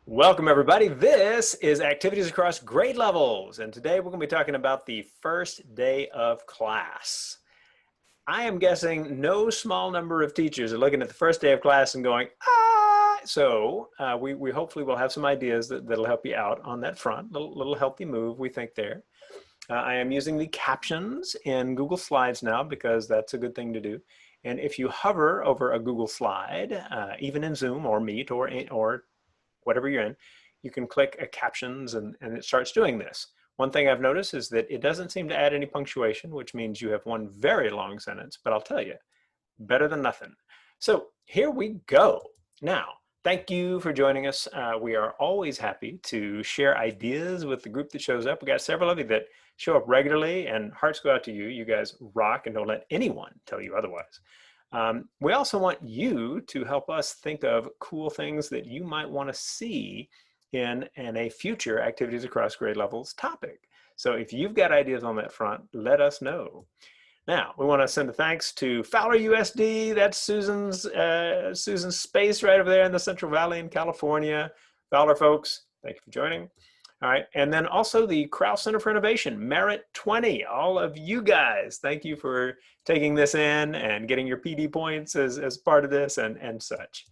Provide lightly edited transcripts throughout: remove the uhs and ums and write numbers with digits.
Welcome everybody. This is activities across grade levels, and today we're going to be talking about the first day of class. I am guessing no small number of teachers are looking at the first day of class and going, ah! So we hopefully will have some ideas that'll help you out on that front. Little healthy move, we think there. I am using the captions in Google Slides now because that's a good thing to do. And if you hover over a Google slide, even in Zoom or Meet or whatever you're in, you can click captions and it starts doing this. One thing I've noticed is that it doesn't seem to add any punctuation, which means you have one very long sentence, but I'll tell you, better than nothing. So here we go. Now, thank you for joining us. We are always happy to share ideas with the group that shows up. We got several of you that show up regularly, and hearts go out to you. You guys rock, and don't let anyone tell you otherwise. We also want you to help us think of cool things that you might want to see in a future activities across grade levels topic. So if you've got ideas on that front, let us know. Now, we want to send a thanks to Fowler USD. That's Susan's space right over there in the Central Valley in California. Fowler folks, thank you for joining. All right, and then also the Krause Center for Innovation, Merit 20. All of you guys, thank you for taking this in and getting your PD points as part of this and such.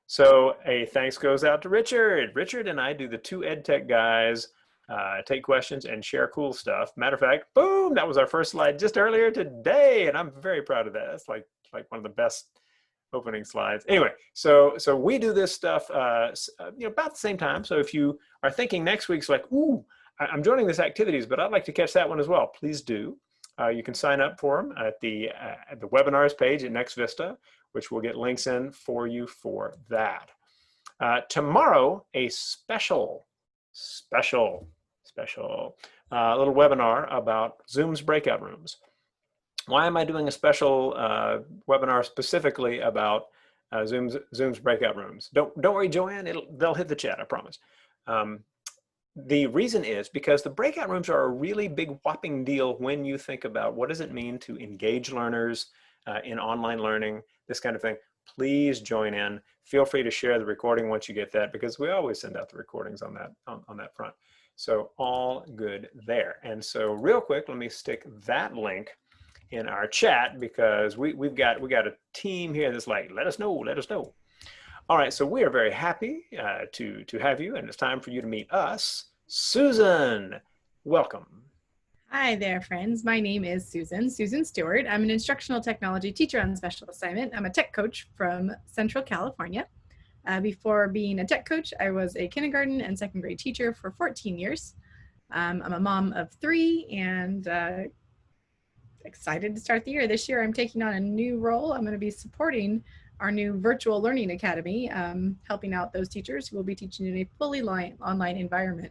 So a thanks goes out to Richard. Richard and I do the two EdTech guys, take questions and share cool stuff. Matter of fact, boom, that was our first slide just earlier today, and I'm very proud of that. That's like one of the best opening slides. Anyway, so we do this stuff about the same time. So if you are thinking next week's like, ooh, I'm joining this activities, but I'd like to catch that one as well, please do. You can sign up for them at the webinars page at Next Vista, which will get links in for you for that. Tomorrow, a special little webinar about Zoom's breakout rooms. Why am I doing a special webinar specifically about Zoom's breakout rooms? Don't worry, Joanne, they'll hit the chat, I promise. The reason is because the breakout rooms are a really big whopping deal when you think about what does it mean to engage learners in online learning, this kind of thing. Please join in. Feel free to share the recording once you get that, because we always send out the recordings on that front. So all good there. And so real quick, let me stick that link in our chat, because we got a team here that's like, let us know. All right, so we are very happy to have you, and it's time for you to meet us. Susan, welcome. Hi there, friends. My name is Susan Stewart. I'm an instructional technology teacher on special assignment. I'm a tech coach from Central California. Before being a tech coach, I was a kindergarten and second grade teacher for 14 years. I'm a mom of 3 and excited to start the year. This year I'm taking on a new role. I'm going to be supporting our new virtual learning academy, helping out those teachers who will be teaching in a fully online environment.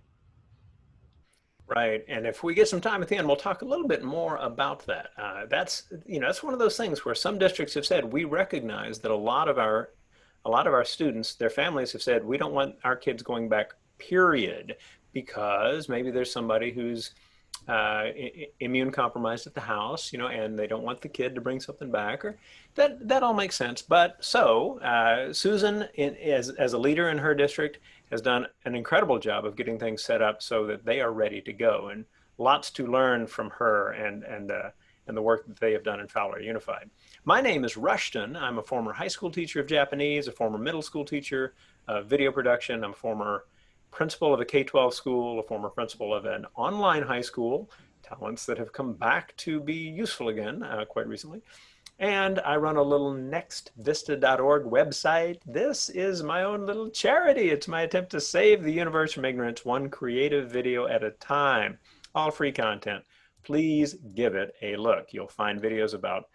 Right, and if we get some time at the end, we'll talk a little bit more about that. That's one of those things where some districts have said, we recognize that a lot of our students, their families have said, we don't want our kids going back, period, because maybe there's somebody who's immune compromised at the house, and they don't want the kid to bring something back, or that all makes sense. But so Susan, as a leader in her district, has done an incredible job of getting things set up so that they are ready to go, and lots to learn from her and the work that they have done in Fowler Unified. My name is Rushton. I'm a former high school teacher of Japanese, a former middle school teacher of video production. I'm a former principal of a K-12 school, a former principal of an online high school, talents that have come back to be useful again quite recently. And I run a little nextvista.org website. This is my own little charity. It's my attempt to save the universe from ignorance, one creative video at a time. All free content. Please give it a look. You'll find videos about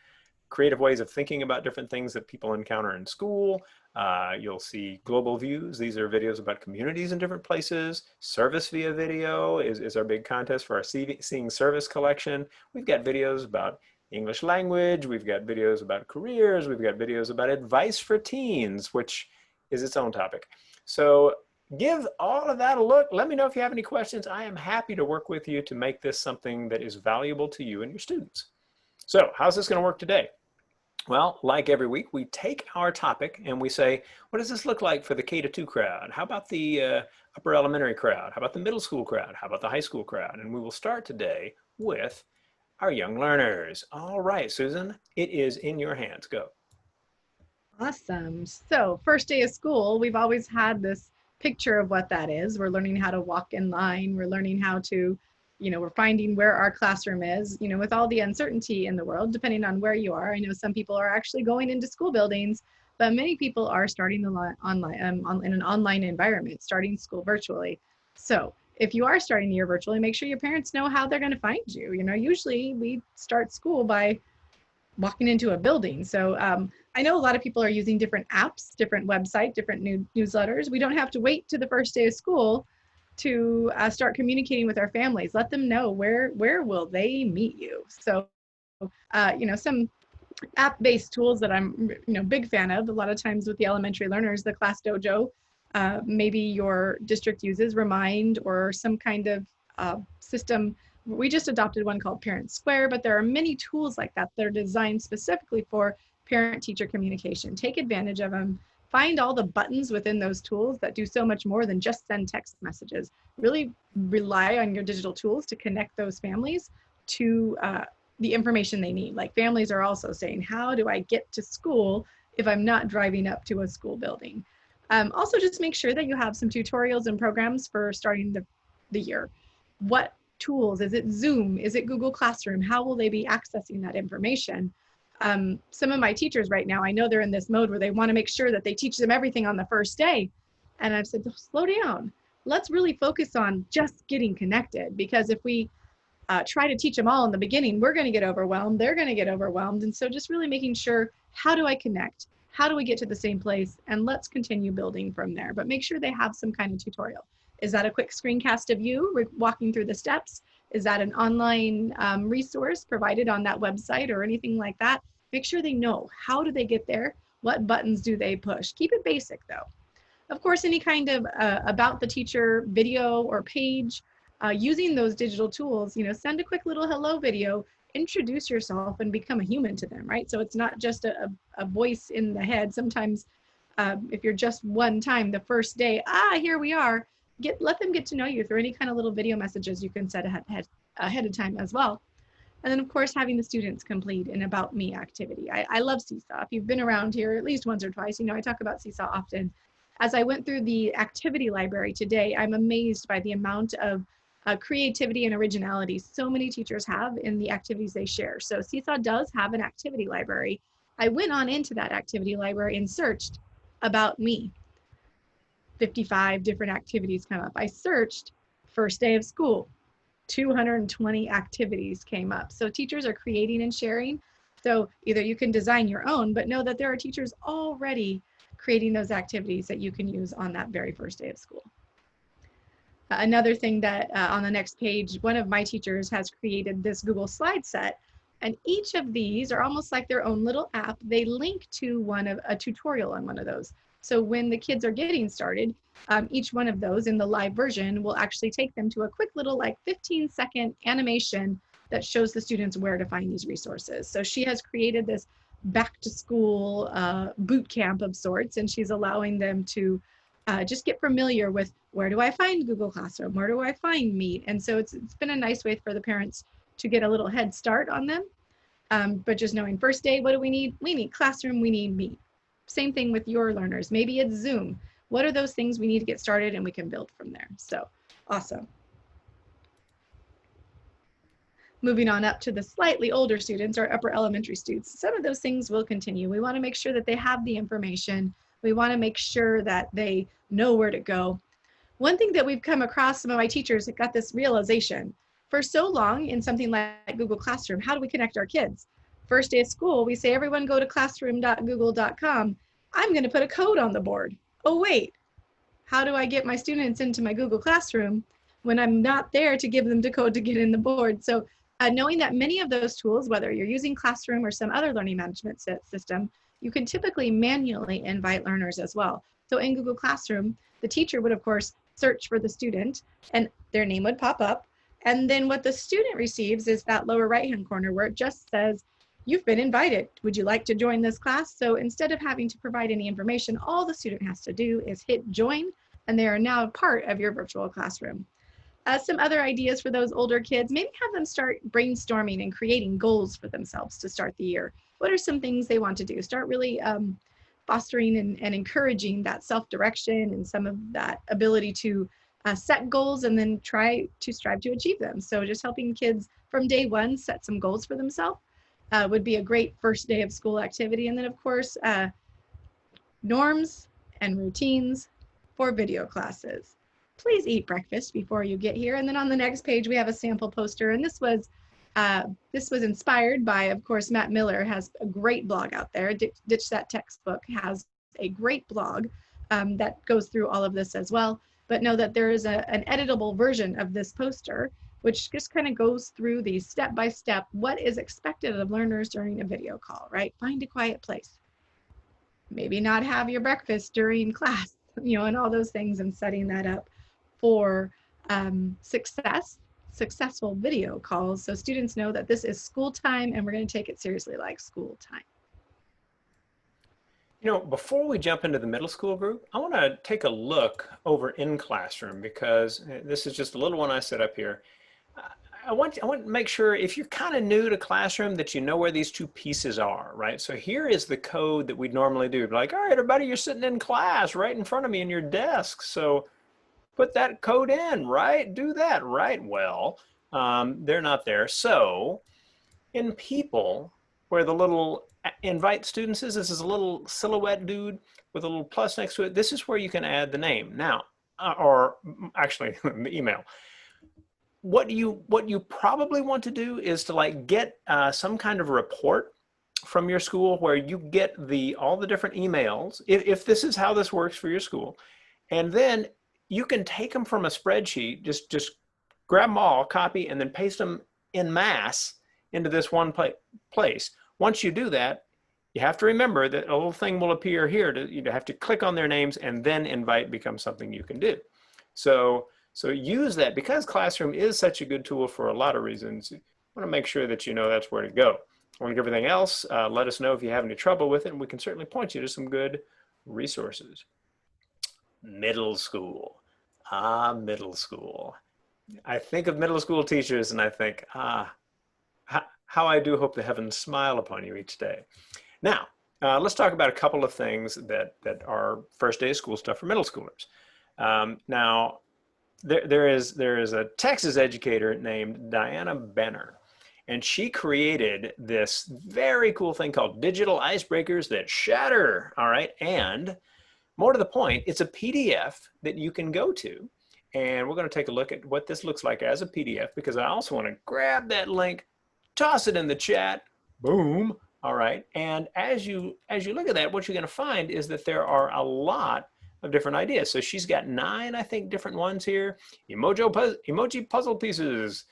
creative ways of thinking about different things that people encounter in school. You'll see global views. These are videos about communities in different places. Service via video is our big contest for our Seeing Service collection. We've got videos about English language. We've got videos about careers. We've got videos about advice for teens, which is its own topic. So give all of that a look. Let me know if you have any questions. I am happy to work with you to make this something that is valuable to you and your students. So how's this going to work today? Well, like every week, we take our topic and we say, what does this look like for the K to 2 crowd? How about the upper elementary crowd? How about the middle school crowd? How about the high school crowd? And we will start today with our young learners. All right, Susan, it is in your hands. Go. Awesome. So first day of school, we've always had this picture of what that is. We're learning how to walk in line. We're learning how to, we're finding where our classroom is, with all the uncertainty in the world, depending on where you are. I know some people are actually going into school buildings, but many people are starting the online in an online environment, starting school virtually. So if you are starting the year virtually, make sure your parents know how they're going to find you. Usually we start school by walking into a building. So I know a lot of people are using different apps, different websites, different newsletters. We don't have to wait to the first day of school to start communicating with our families. Let them know where will they meet you. So, some app-based tools that I'm, big fan of. A lot of times with the elementary learners, the Class Dojo, maybe your district uses Remind or some kind of system. We just adopted one called Parent Square, but there are many tools like that that are designed specifically for parent-teacher communication. Take advantage of them. Find all the buttons within those tools that do so much more than just send text messages. Really rely on your digital tools to connect those families to the information they need. Like families are also saying, how do I get to school if I'm not driving up to a school building? Also, just make sure that you have some tutorials and programs for starting the year. What tools? Is it Zoom? Is it Google Classroom? How will they be accessing that information? Some of my teachers right now, I know they're in this mode where they want to make sure that they teach them everything on the first day. And I've said, slow down. Let's really focus on just getting connected, because if we try to teach them all in the beginning, we're going to get overwhelmed. They're going to get overwhelmed. And so just really making sure, how do I connect? How do we get to the same place? And let's continue building from there. But make sure they have some kind of tutorial. Is that a quick screencast of you walking through the steps? Is that an online resource provided on that website or anything like that? Make sure they know, how do they get there? What buttons do they push? Keep it basic though. Of course, any kind of about the teacher video or page, using those digital tools, send a quick little hello video, introduce yourself and become a human to them, right? So it's not just a voice in the head. Sometimes if you're just one time the first day, here we are, let them get to know you through any kind of little video messages you can set ahead of time as well. And then of course, having the students complete an About Me activity. I love Seesaw. If you've been around here at least once or twice, I talk about Seesaw often. As I went through the activity library today, I'm amazed by the amount of creativity and originality so many teachers have in the activities they share. So Seesaw does have an activity library. I went on into that activity library and searched About Me. 55 different activities come up. I searched first day of school, 220 activities came up. So teachers are creating and sharing. So either you can design your own, but know that there are teachers already creating those activities that you can use on that very first day of school. Another thing that on the next page, one of my teachers has created this Google slide set, and each of these are almost like their own little app. They link to a tutorial on one of those. So when the kids are getting started, each one of those in the live version will actually take them to a quick little 15-second animation that shows the students where to find these resources. So she has created this back to school boot camp of sorts, and she's allowing them to just get familiar with, where do I find Google Classroom? Where do I find Meet? And so it's been a nice way for the parents to get a little head start on them. But just knowing first day, what do we need? We need Classroom, we need Meet. Same thing with your learners. Maybe it's Zoom. What are those things we need to get started, and we can build from there. So awesome. Moving on up to the slightly older students or upper elementary students, some of those things will continue. We want to make sure that they have the information. We want to make sure that they know where to go. One thing that we've come across, some of my teachers have got this realization. For so long in something like Google Classroom, how do we connect our kids? First day of school, we say, everyone go to classroom.google.com. I'm going to put a code on the board. Oh, wait, how do I get my students into my Google Classroom when I'm not there to give them the code to get in the board? So knowing that many of those tools, whether you're using Classroom or some other learning management system, you can typically manually invite learners as well. So in Google Classroom, the teacher would, of course, search for the student and their name would pop up. And then what the student receives is that lower right-hand corner where it just says, you've been invited. Would you like to join this class? So instead of having to provide any information, all the student has to do is hit join, and they are now part of your virtual classroom. Some other ideas for those older kids, maybe have them start brainstorming and creating goals for themselves to start the year. What are some things they want to do? Start really fostering and encouraging that self-direction and some of that ability to set goals and then try to strive to achieve them. So just helping kids from day one set some goals for themselves would be a great first day of school activity. And then of course, norms and routines for video classes. Please eat breakfast before you get here. And then on the next page, we have a sample poster. And this was inspired by, of course, Matt Miller has a great blog out there. Ditch That Textbook has a great blog that goes through all of this as well. But know that there is an editable version of this poster, which just kind of goes through the step-by-step, what is expected of learners during a video call, right? Find a quiet place. Maybe not have your breakfast during class, and all those things, and setting that up for successful video calls, so students know that this is school time and we're going to take it seriously like school time. Before we jump into the middle school group, I want to take a look over in classroom, because this is just a little one I set up here. I want to make sure, if you're kind of new to classroom, that you know where these two pieces are, right? So here is the code that we'd normally do. Like, all right, everybody, you're sitting in class right in front of me in your desk. So put that code in, right? Do that, right? Well, they're not there. So in people, where the little invite students is, this is a little silhouette dude with a little plus next to it. This is where you can add the name now, or actually the email. What you probably want to do is to get some kind of report from your school where you get all the different emails, if this is how this works for your school, and then you can take them from a spreadsheet, just grab them all, copy, and then paste them en masse into this one place. Once you do that, you have to remember that a little thing will appear here. You have to click on their names, and then invite becomes something you can do. So use that, because Classroom is such a good tool for a lot of reasons. You want to make sure that you know that's where to go. Like everything else, let us know if you have any trouble with it, and we can certainly point you to some good resources. Middle school. Middle school. I think of middle school teachers and I think, how I do hope the heavens smile upon you each day. Now, let's talk about a couple of things that are first day of school stuff for middle schoolers. Now, there is a Texas educator named Diana Benner, and she created this very cool thing called Digital Icebreakers That Shatter, all right? And more to the point, it's a PDF that you can go to, and we're going to take a look at what this looks like as a PDF, because I also want to grab that link, toss it in the chat, boom, all right? And as you look at that, what you're going to find is that there are a lot of different ideas. So she's got 9, I think, different ones here. Emoji puzzle pieces,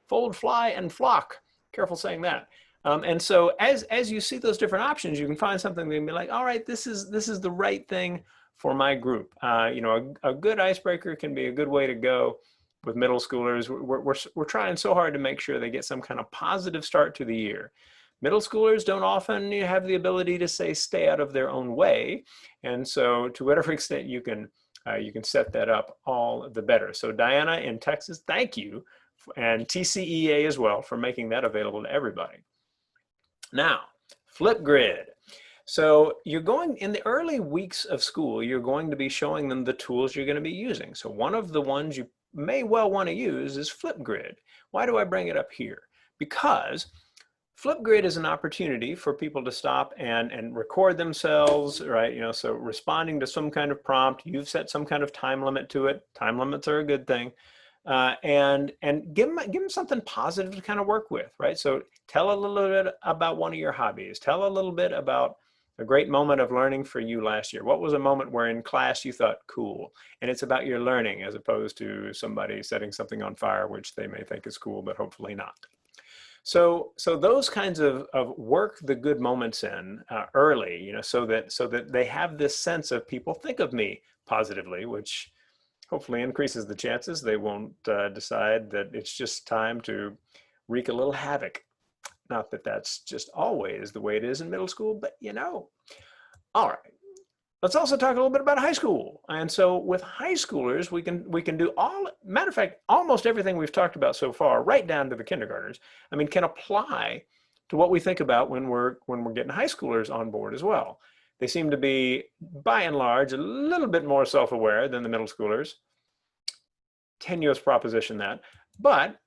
fold, fly, and flock. Careful saying that. And so as you see those different options, you can find something that can be like, all right, this is the right thing for my group. A good icebreaker can be a good way to go with middle schoolers. We're trying so hard to make sure they get some kind of positive start to the year. Middle schoolers don't often have the ability to stay out of their own way. And so to whatever extent you can set that up, all the better. So Diana in Texas, thank you. And TCEA as well for making that available to everybody. Now, Flipgrid. So you're going, in the early weeks of school, you're going to be showing them the tools you're going to be using. So one of the ones you may well want to use is Flipgrid. Why do I bring it up here? Because Flipgrid is an opportunity for people to stop and record themselves, right? So responding to some kind of prompt, you've set some kind of time limit to it. Time limits are a good thing. And give them something positive to kind of work with, right? So tell a little bit about one of your hobbies. Tell a little bit about a great moment of learning for you last year. What was a moment where in class you thought, cool? And it's about your learning as opposed to somebody setting something on fire, which they may think is cool, but hopefully not. So those kinds of work the good moments in early, so that they have this sense of people think of me positively, which hopefully increases the chances they won't decide that it's just time to wreak a little havoc. Not that that's just always the way it is in middle school, but you know. All right. Let's also talk a little bit about high school. And so with high schoolers, we can do matter of fact, almost everything we've talked about so far, right down to the kindergartners, I mean, can apply to what we think about when we're getting high schoolers on board as well. They seem to be, by and large, a little bit more self-aware than the middle schoolers. Tenuous proposition that. But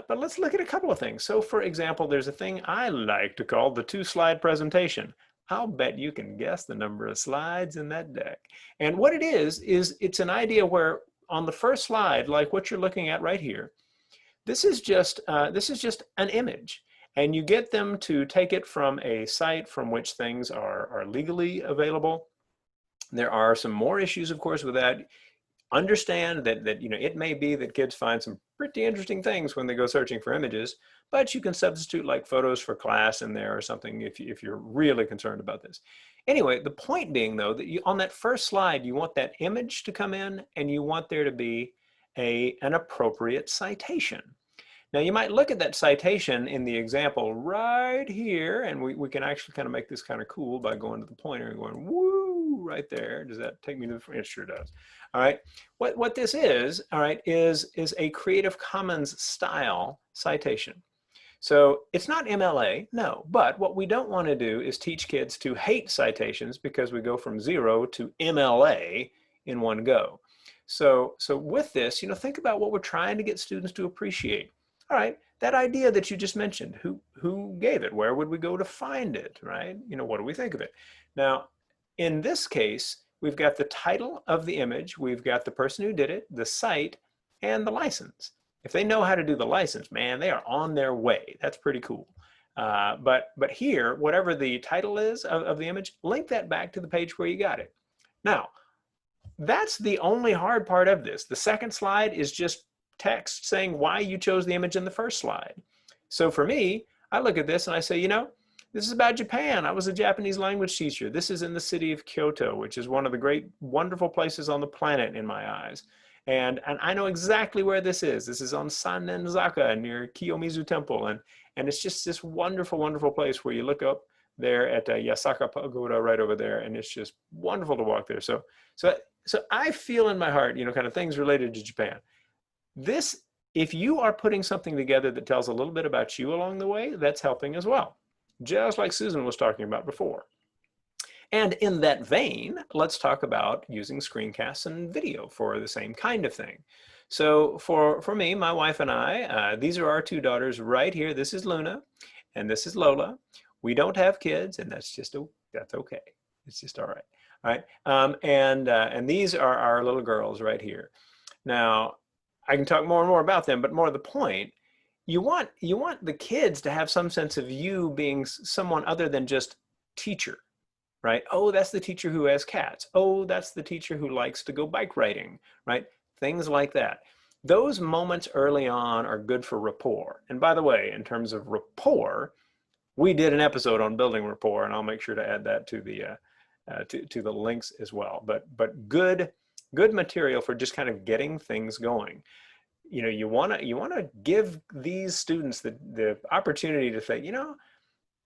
let's look at a couple of things. So for example, there's a thing I like to call the 2-slide presentation. I'll bet you can guess the number of slides in that deck. And what it is it's an idea where on the first slide, like what you're looking at right here, this is just an image. And you get them to take it from a site from which things are legally available. There are some more issues, of course, with that. Understand that you know, it may be that kids find some pretty interesting things when they go searching for images, but you can substitute like photos for class in there or something if you're really concerned about this. Anyway, the point being though, that on that first slide, you want that image to come in and you want there to be an appropriate citation. Now you might look at that citation in the example right here, and we can actually kind of make this kind of cool by going to the pointer and going, woo, right there. Does that take me to the front? It sure does. All right, what this is, all right, is a Creative Commons style citation. So it's not MLA, no, but what we don't want to do is teach kids to hate citations because we go from 0 to MLA in one go. So with this, you know, think about what we're trying to get students to appreciate. All right, that idea that you just mentioned, who gave it? Where would we go to find it, right? You know, what do we think of it? Now, in this case, we've got the title of the image, we've got the person who did it, the site, and the license. If they know how to do the license, man, they are on their way. That's pretty cool. But here, whatever the title is of the image, link that back to the page where you got it. Now, that's the only hard part of this. The second slide is just text saying why you chose the image in the first slide. So for me, I look at this and I say, you know, this is about Japan. I was a Japanese language teacher. This is in the city of Kyoto, which is one of the great, wonderful places on the planet in my eyes. And I know exactly where this is. This is on Sanenzaka near Kiyomizu Temple. And it's just this wonderful, wonderful place where you look up there at Yasaka Pagoda right over there. And it's just wonderful to walk there. So I feel in my heart, you know, kind of things related to Japan. This, if you are putting something together that tells a little bit about you along the way, that's helping as well, just like Susan was talking about before. And in that vein, let's talk about using screencasts and video for the same kind of thing. So for me, my wife and I, these are our 2 daughters right here. This is Luna and this is Lola. We don't have kids, and that's okay. It's just all right. All right. And these are our little girls right here. Now, I can talk more and more about them, but more the point, you want the kids to have some sense of you being someone other than just teacher, right? Oh, that's the teacher who has cats. Oh, that's the teacher who likes to go bike riding, right? Things like that. Those moments early on are good for rapport. And by the way, in terms of rapport, we did an episode on building rapport, and I'll make sure to add that to the links as well. But good material for just kind of getting things going. You know, you want to give these students the opportunity to say, you know,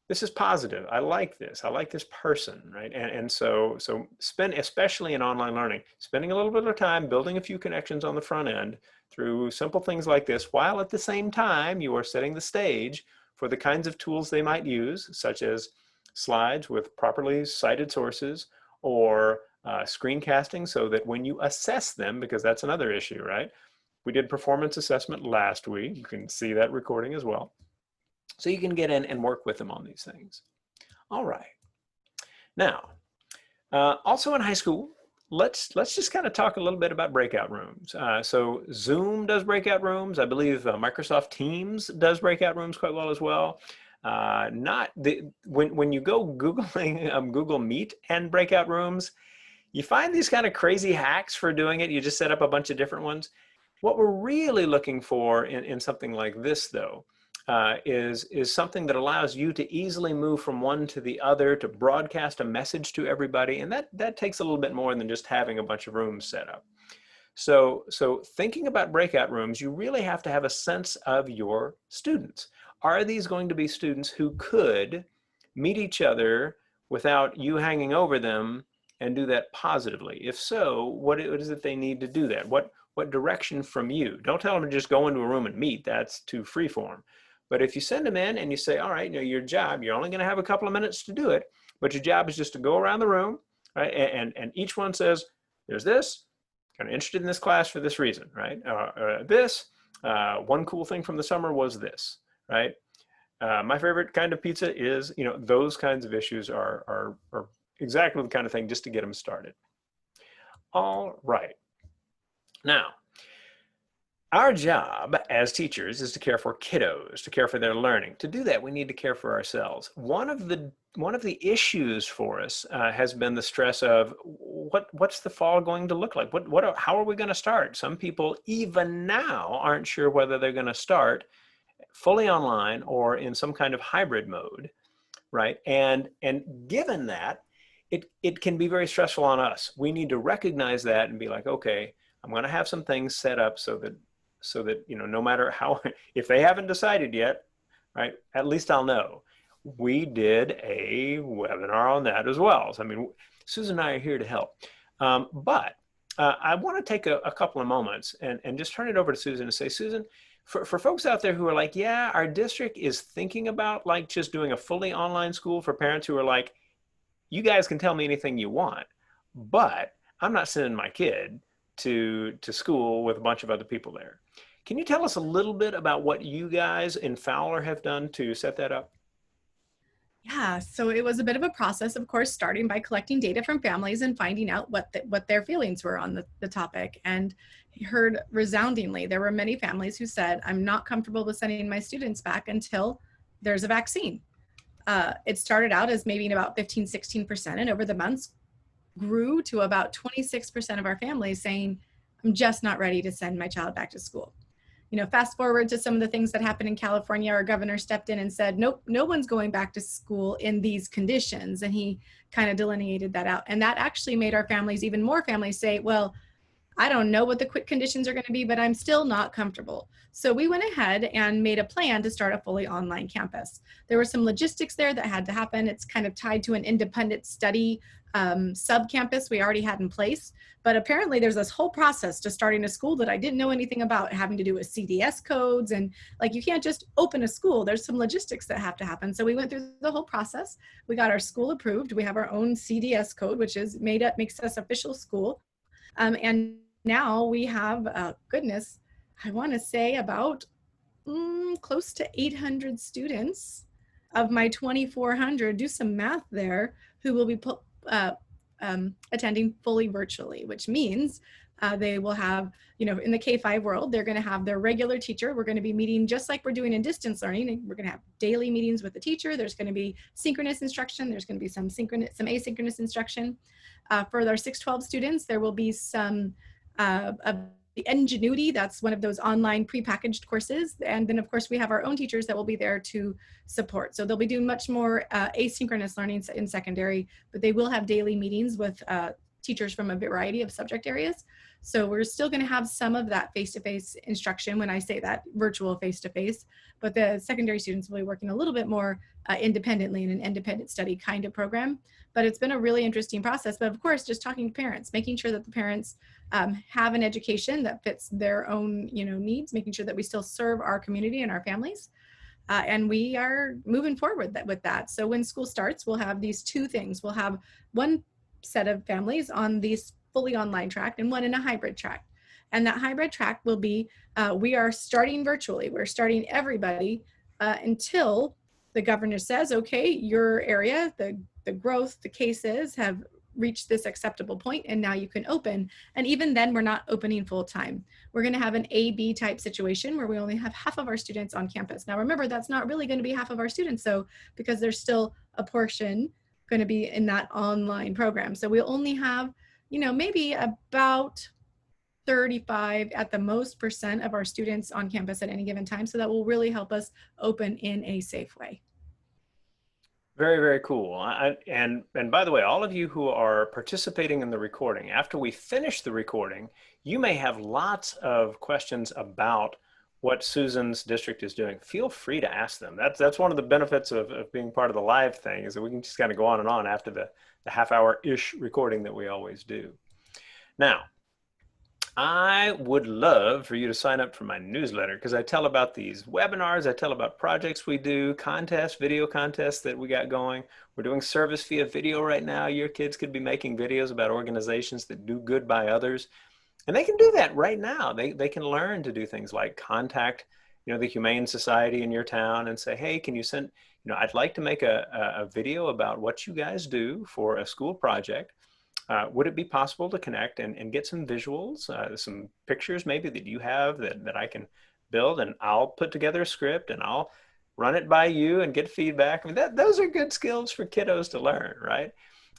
this is positive. I like this person, right? And so spend, especially in online learning, spending a little bit of time building a few connections on the front end through simple things like this, while at the same time you are setting the stage for the kinds of tools they might use, such as slides with properly cited sources, or screencasting, so that when you assess them, because that's another issue, right? We did performance assessment last week. You can see that recording as well. So you can get in and work with them on these things. All right. Now, also in high school, let's just kind of talk a little bit about breakout rooms. So Zoom does breakout rooms. I believe Microsoft Teams does breakout rooms quite well as well. When you go Googling Google Meet and breakout rooms, you find these kind of crazy hacks for doing it. You just set up a bunch of different ones. What we're really looking for in something like this, though, is something that allows you to easily move from one to the other, to broadcast a message to everybody. And that takes a little bit more than just having a bunch of rooms set up. So thinking about breakout rooms, you really have to have a sense of your students. Are these going to be students who could meet each other without you hanging over them and do that positively? If so, what is it they need to do that? What direction from you? Don't tell them to just go into a room and meet. That's too freeform. But if you send them in and you say, all right, your job, you're only going to have a couple of minutes to do it, but your job is just to go around the room, right? And each one says, there's this, kind of interested in this class for this reason, right? One cool thing from the summer was this, right? My favorite kind of pizza is, those kinds of issues are exactly the kind of thing just to get them started. All right. Now, our job as teachers is to care for kiddos, to care for their learning. To do that, we need to care for ourselves. One of the issues for us has been the stress of what's the fall going to look like? How are we going to start? Some people even now aren't sure whether they're going to start fully online or in some kind of hybrid mode, right? And given that, it can be very stressful on us. We need to recognize that and be like, okay, I'm going to have some things set up so that no matter how, if they haven't decided yet, right, at least I'll know. We did a webinar on that as well. So, I mean, Susan and I are here to help. But I want to take a couple of moments and just turn it over to Susan and say, Susan, for folks out there who are like, yeah, our district is thinking about like just doing a fully online school for parents who are like, you guys can tell me anything you want, but I'm not sending my kid to school with a bunch of other people there. Can you tell us a little bit about what you guys in Fowler have done to set that up? Yeah, so it was a bit of a process, of course, starting by collecting data from families and finding out what their feelings were on the topic. And heard resoundingly, there were many families who said, I'm not comfortable with sending my students back until there's a vaccine. It started out as maybe about 15, 16%, and over the months grew to about 26% of our families saying, I'm just not ready to send my child back to school. Fast forward to some of the things that happened in California, our governor stepped in and said, nope, no one's going back to school in these conditions. And he kind of delineated that out. And that actually made our families, even more families, say, well, I don't know what the quick conditions are going to be, but I'm still not comfortable. So we went ahead and made a plan to start a fully online campus. There were some logistics there that had to happen. It's kind of tied to an independent study sub-campus we already had in place. But apparently there's this whole process to starting a school that I didn't know anything about, having to do with CDS codes. And like, you can't just open a school. There's some logistics that have to happen. So we went through the whole process. We got our school approved. We have our own CDS code, which is makes us official school. And now we have, goodness, I want to say about close to 800 students of my 2,400, do some math there, who will be attending fully virtually, which means they will have, in the K-5 world, they're going to have their regular teacher. We're going to be meeting just like we're doing in distance learning. We're going to have daily meetings with the teacher. There's going to be synchronous instruction. There's going to be some asynchronous instruction. For our 612 students, there will be some of the Ingenuity. That's one of those online prepackaged courses. And then of course we have our own teachers that will be there to support. So they'll be doing much more asynchronous learning in secondary, but they will have daily meetings with teachers from a variety of subject areas. So we're still going to have some of that face-to-face instruction, when I say that, virtual face-to-face, but the secondary students will be working a little bit more independently in an independent study kind of program. But it's been a really interesting process. But of course, just talking to parents, making sure that the parents have an education that fits their own needs, making sure that we still serve our community and our families. And we are moving forward with that. So when school starts, we'll have these two things. We'll have one set of families on these fully online track and one in a hybrid track. And that hybrid track will be, we are starting virtually. We're starting everybody until the governor says, okay, your area, the growth, the cases have reached this acceptable point and now you can open. And even then we're not opening full time. We're going to have an A-B type situation where we only have half of our students on campus. Now remember, that's not really going to be half of our students, though, because there's still a portion going to be in that online program. So we'll only have, maybe about 35 at the most % of our students on campus at any given time. So that will really help us open in a safe way. Very, very cool. And by the way, all of you who are participating in the recording, after we finish the recording, you may have lots of questions about what Susan's district is doing, feel free to ask them. That's one of the benefits of being part of the live thing, is that we can just kind of go on and on after the half-hour-ish recording that we always do. Now, I would love for you to sign up for my newsletter, because I tell about these webinars, I tell about projects we do, contests, video contests that we got going. We're doing service via video right now. Your kids could be making videos about organizations that do good by others. And they can do that right now. They can learn to do things like contact, the Humane Society in your town and say, hey, can you send, I'd like to make a video about what you guys do for a school project. Would it be possible to connect and get some visuals, some pictures maybe that you have that I can build, and I'll put together a script and I'll run it by you and get feedback. I mean, those are good skills for kiddos to learn, right?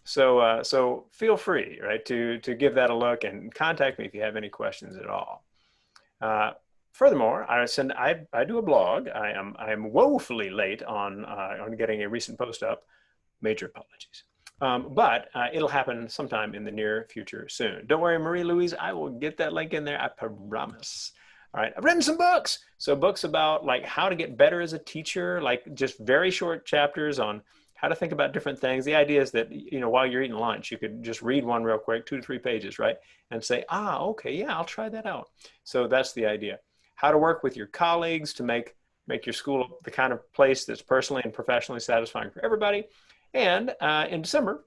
So feel free, right, to give that a look and contact me if you have any questions at all. Furthermore, I do a blog. I am woefully late on getting a recent post up. Major apologies. But it'll happen sometime in the near future soon. Don't worry, Marie Louise, I will get that link in there, I promise. All right, I've written some books. So books about like how to get better as a teacher, like just very short chapters on how to think about different things. The idea is that, while you're eating lunch, you could just read one real quick, 2 to 3 pages, right? And say, okay, yeah, I'll try that out. So that's the idea. How to work with your colleagues to make your school the kind of place that's personally and professionally satisfying for everybody. And in December,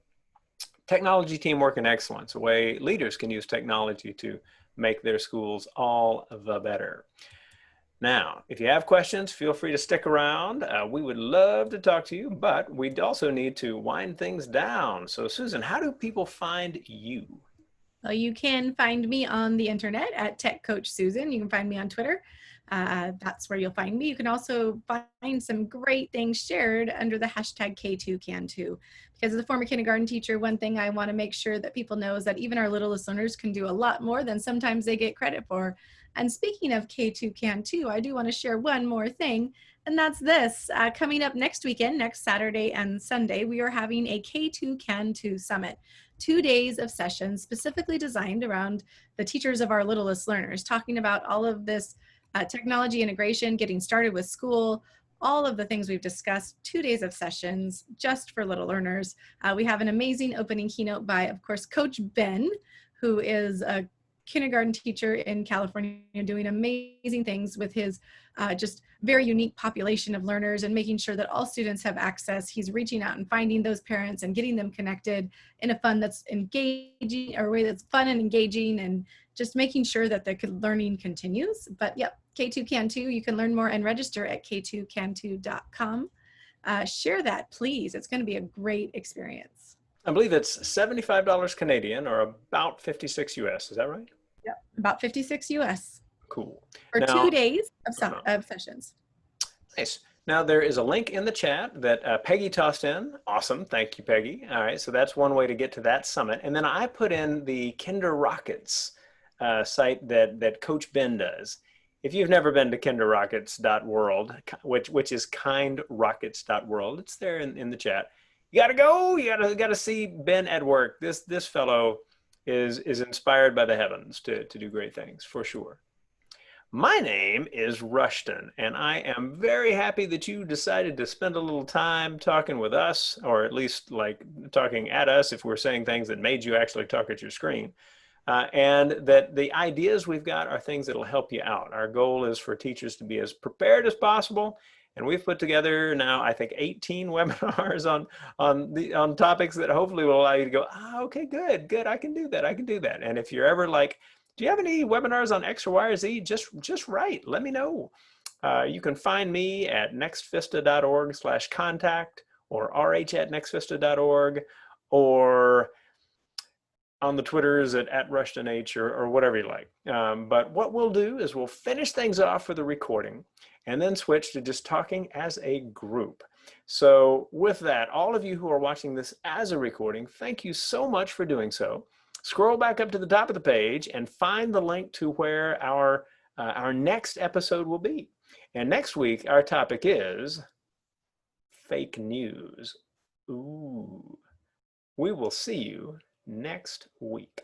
technology, teamwork, and excellence, a way leaders can use technology to make their schools all the better. Now, if you have questions, feel free to stick around. We would love to talk to you, but we also need to wind things down. So Susan, how do people find you? Well, you can find me on the internet at Tech Coach Susan. You can find me on Twitter. That's where you'll find me. You can also find some great things shared under the hashtag K2Cantu. Because as a former kindergarten teacher, one thing I want to make sure that people know is that even our littlest learners can do a lot more than sometimes they get credit for. And speaking of K2Cantu, I do want to share one more thing, and that's this. Coming up next weekend, next Saturday and Sunday, we are having a K2Cantu Summit. 2 days of sessions specifically designed around the teachers of our littlest learners, talking about all of this technology integration, getting started with school, all of the things we've discussed. 2 days of sessions just for little learners. We have an amazing opening keynote by, of course, Coach Ben, who is a kindergarten teacher in California, doing amazing things with his just very unique population of learners and making sure that all students have access. He's reaching out and finding those parents and getting them connected in a fun that's engaging, or a way that's fun and engaging, and just making sure that the learning continues. But yep, K2Cantu, you can learn more and register at k2cantu.com. Share that, please. It's going to be a great experience. I believe it's $75 Canadian, or about 56 US. Is that right? Yep, about 56 US. Cool. For now, 2 days of sessions. Nice. Now there is a link in the chat that Peggy tossed in. Awesome. Thank you, Peggy. All right. So that's one way to get to that summit. And then I put in the Kinder Rockets site that Coach Ben does. If you've never been to kinderrockets.world, which is kindrockets.world, it's there in the chat. You got to go. You got to see Ben at work. This fellow is inspired by the heavens to do great things, for sure. My name is Rushton, and I am very happy that you decided to spend a little time talking with us, or at least like talking at us if we're saying things that made you actually talk at your screen. And that the ideas we've got are things that'll help you out. Our goal is for teachers to be as prepared as possible. And we've put together now, I think, 18 webinars on topics that hopefully will allow you to go, okay, good, I can do that. And if you're ever like, do you have any webinars on X or Y or Z? Just write, let me know. You can find me at nextvista.org/contact, or rh@nextvista.org, or on the Twitters at RushtonH, or whatever you like. But what we'll do is we'll finish things off with a recording and then switch to just talking as a group. So with that, all of you who are watching this as a recording, thank you so much for doing so. Scroll back up to the top of the page and find the link to where our next episode will be. And next week, our topic is fake news. Ooh. We will see you next week.